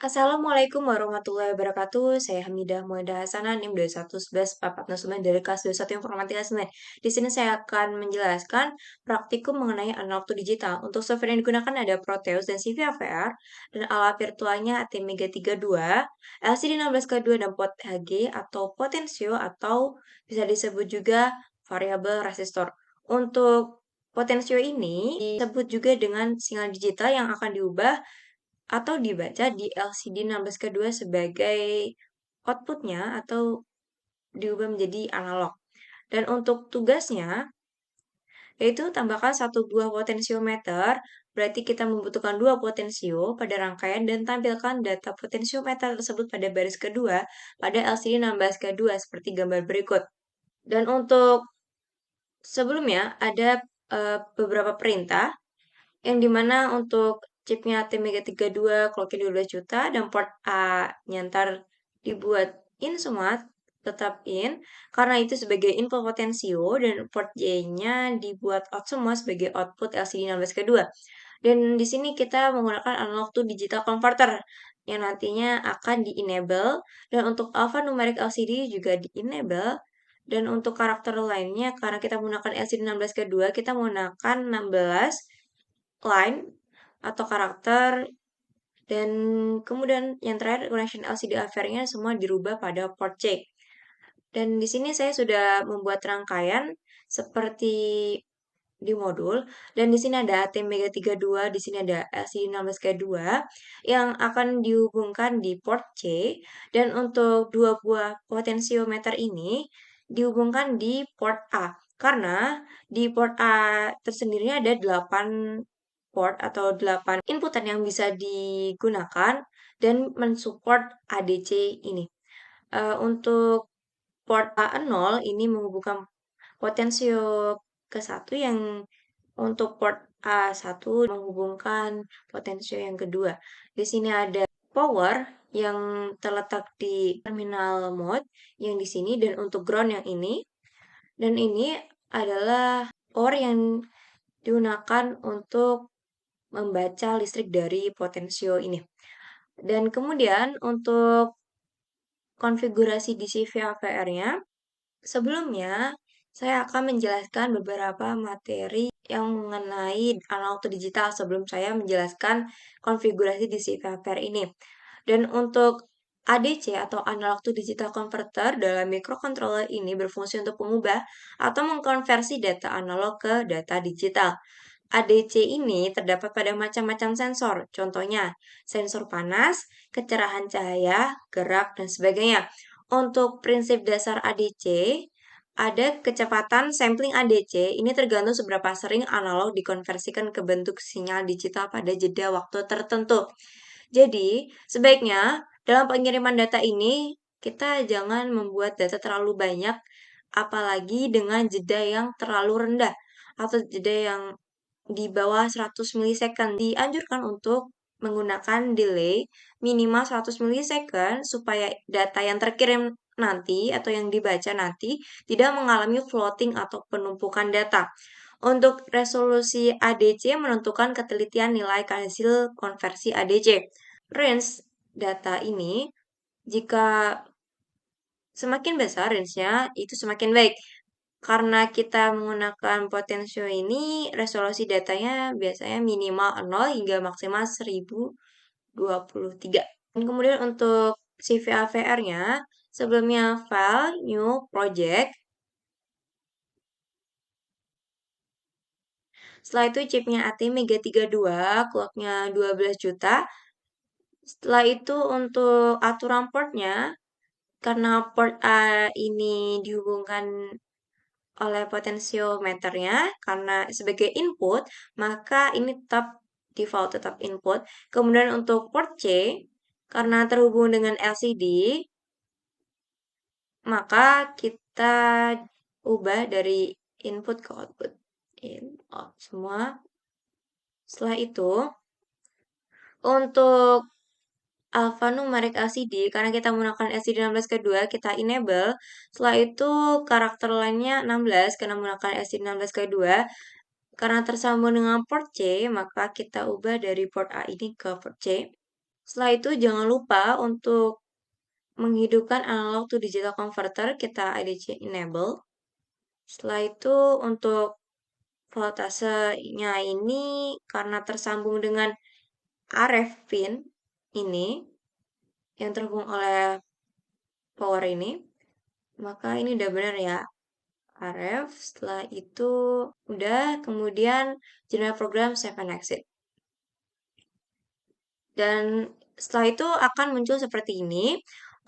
Assalamualaikum warahmatullahi wabarakatuh. Saya Hamidah Muhammad Hasanah, NIM 21114469 dari kelas 21 Informatika 9. Di sini saya akan menjelaskan praktikum mengenai analog to digital. Untuk software yang digunakan ada Proteus dan CVA-VR, dan alat virtualnya ATmega 32, LCD 16K2 dan port HG atau potensio atau bisa disebut juga variabel resistor. Untuk potensio ini disebut juga dengan sinyal digital yang akan diubah atau dibaca di LCD 16K2 sebagai outputnya atau diubah menjadi analog. Dan untuk tugasnya, yaitu tambahkan satu buah potensiometer, berarti kita membutuhkan dua potensio pada rangkaian dan tampilkan data potensiometer tersebut pada baris kedua pada LCD 16K2 seperti gambar berikut. Dan untuk sebelumnya ada beberapa perintah yang dimana untuk chipnya T-Mega 32 clocknya 12 juta dan port A nyantar dibuat in semua, tetap in, karena itu sebagai info potensio dan port J-nya dibuat out semua sebagai output LCD 16 kedua. Dan di sini kita menggunakan analog to digital converter yang nantinya akan di-enable, dan untuk alphanumeric LCD juga di-enable, dan untuk karakter lainnya karena kita menggunakan LCD 16 kedua, kita menggunakan 16 line atau karakter, dan kemudian yang terakhir connection LCD affair-nya semua dirubah pada port C. Dan di sini saya sudah membuat rangkaian seperti di modul, dan di sini ada ATmega 32, di sini ada LCD 16K2 yang akan dihubungkan di port C, dan untuk dua buah potensiometer ini dihubungkan di port A. Karena di port A tersendiri ada 8 port atau 8 inputan yang bisa digunakan dan mensupport ADC ini. Untuk port A0 ini menghubungkan potensio ke satu, yang untuk port A1 menghubungkan potensio yang kedua. Di sini ada power yang terletak di terminal mode yang di sini, dan untuk ground yang ini. Dan ini adalah power yang digunakan untuk membaca listrik dari potensio ini. Dan kemudian untuk konfigurasi DC VAVR-nya, sebelumnya saya akan menjelaskan beberapa materi yang mengenai analog to digital sebelum saya menjelaskan konfigurasi DC VAVR ini. Dan untuk ADC atau analog to digital converter dalam microcontroller ini berfungsi untuk mengubah atau mengkonversi data analog ke data digital. ADC ini terdapat pada macam-macam sensor, contohnya sensor panas, kecerahan cahaya, gerak, dan sebagainya. Untuk prinsip dasar ADC, ada kecepatan sampling ADC, ini tergantung seberapa sering analog dikonversikan ke bentuk sinyal digital pada jeda waktu tertentu. Jadi, sebaiknya dalam pengiriman data ini, kita jangan membuat data terlalu banyak, apalagi dengan jeda yang terlalu rendah atau jeda yang di bawah 100 milisecond. Dianjurkan untuk menggunakan delay minimal 100 milisecond supaya data yang terkirim nanti atau yang dibaca nanti tidak mengalami floating atau penumpukan data. Untuk resolusi ADC menentukan ketelitian nilai hasil konversi ADC. Range data ini, jika semakin besar range-nya, itu semakin baik. Karena kita menggunakan potensio ini, resolusi datanya biasanya minimal 0 hingga maksimal 1023. Dan kemudian untuk CVA-VR-nya, sebelumnya file, new, project. Setelah itu chipnya ATmega 32, clocknya 12 juta. Setelah itu untuk aturan portnya, karena port A ini dihubungkan oleh potensiometernya, karena sebagai input, maka ini tetap default, tetap input. Kemudian untuk port C, karena terhubung dengan LCD, maka kita ubah dari input ke output. In, out, semua. Setelah itu, untuk alphanumeric LCD, karena kita menggunakan LCD 16 kedua, kita enable. Setelah itu, karakter lainnya 16, karena menggunakan LCD 16 kedua. Karena tersambung dengan port C, maka kita ubah dari port A ini ke port C. Setelah itu jangan lupa untuk menghidupkan analog to digital converter, kita ADC enable. Setelah itu untuk voltasenya ini karena tersambung dengan RF pin ini yang terhubung oleh power ini, maka ini udah benar ya. RF, setelah itu udah, kemudian general program save and exit. Dan setelah itu akan muncul seperti ini.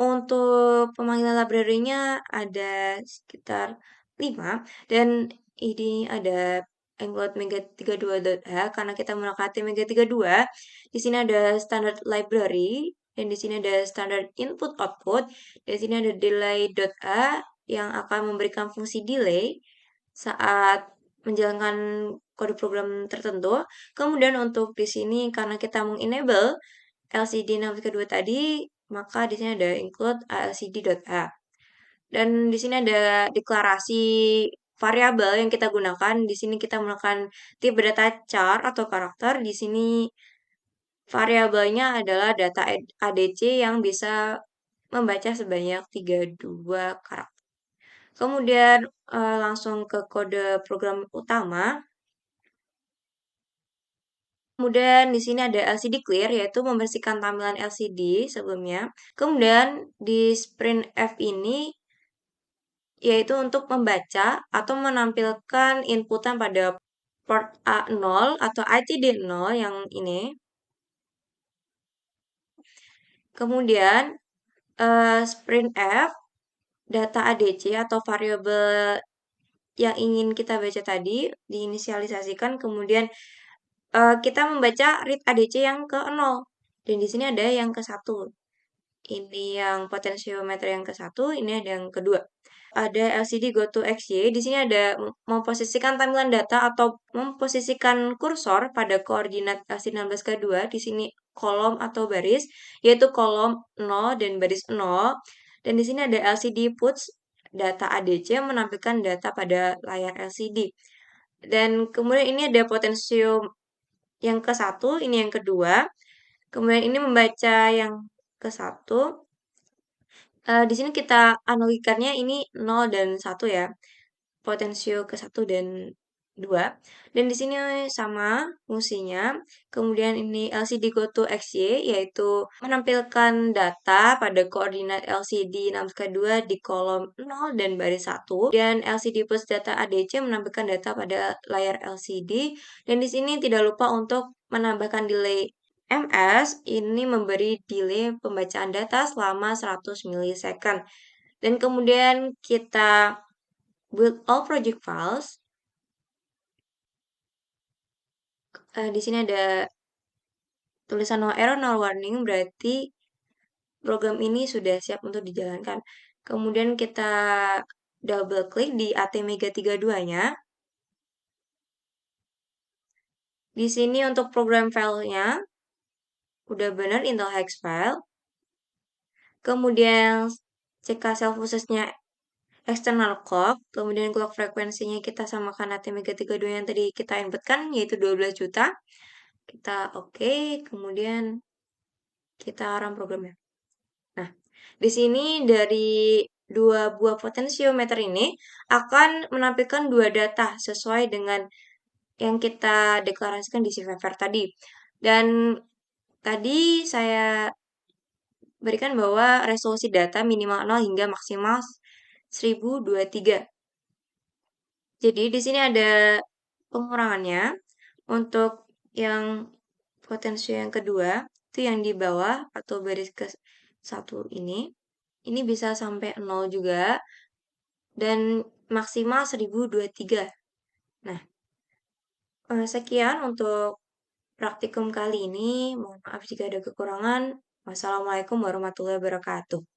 Untuk pemanggilan library-nya ada sekitar 5, dan ini ada include mega32.h karena kita menggunakan mega32. Di sini ada standard library, dan di sini ada standard input output, dan di sini ada delay.a yang akan memberikan fungsi delay saat menjalankan kode program tertentu. Kemudian untuk di sini karena kita mengenable LCD enable kedua tadi, maka di sini ada include alcd.a. Dan di sini ada deklarasi variabel yang kita gunakan. Di sini kita menggunakan tipe data char atau karakter. Di sini variabelnya adalah data ADC yang bisa membaca sebanyak 32 karakter. Kemudian langsung ke kode program utama. Kemudian di sini ada LCD clear, yaitu membersihkan tampilan LCD sebelumnya. Kemudian di sprint F ini yaitu untuk membaca atau menampilkan inputan pada port A0 atau ITD0 yang ini. Kemudian sprint F, data ADC atau variabel yang ingin kita baca tadi diinisialisasikan, kemudian kita membaca read ADC yang ke 0. Dan di sini ada yang ke 1. Ini yang potensiometer yang ke 1, ini ada yang kedua. Ada LCD go to XY. Di sini ada memposisikan tampilan data atau memposisikan kursor pada koordinat LCD 16K2. Di sini kolom atau baris, yaitu kolom 0 dan baris 0. Dan di sini ada LCD puts data ADC yang menampilkan data pada layar LCD. Dan kemudian ini ada potensio yang ke 1, ini yang kedua. Kemudian ini membaca yang ke 1. Di sini kita analogikannya ini 0 dan 1 ya. Potensio ke 1 dan 2. Dan di sini sama fungsinya. Kemudian ini LCD go to XY, yaitu menampilkan data pada koordinat LCD 6K2 di kolom 0 dan baris 1. Dan LCD plus data ADC menampilkan data pada layar LCD. Dan di sini tidak lupa untuk menambahkan delay MS, ini memberi delay pembacaan data selama 100 milisecond. Dan kemudian kita build all project files. Di sini ada tulisan no error, no warning, berarti program ini sudah siap untuk dijalankan. Kemudian kita double klik di ATmega32-nya. Di sini untuk program filenya udah benar Intel hex file. Kemudian CK cell khususnya external clock, kemudian clock frekuensinya kita samakan ATmega32 yang tadi kita inputkan, yaitu 12 juta. Kita oke, kemudian kita run programnya. Nah, di sini dari dua buah potensiometer ini akan menampilkan dua data sesuai dengan yang kita deklarasikan di CVR tadi. Dan tadi saya berikan bahwa resolusi data minimal 0 hingga maksimal 1023. Jadi di sini ada pengurangannya. Untuk yang potensio yang kedua, itu yang di bawah atau baris ke 1 ini bisa sampai 0 juga, dan maksimal 1023. Nah, sekian untuk praktikum kali ini. Mohon maaf jika ada kekurangan. Wassalamualaikum warahmatullahi wabarakatuh.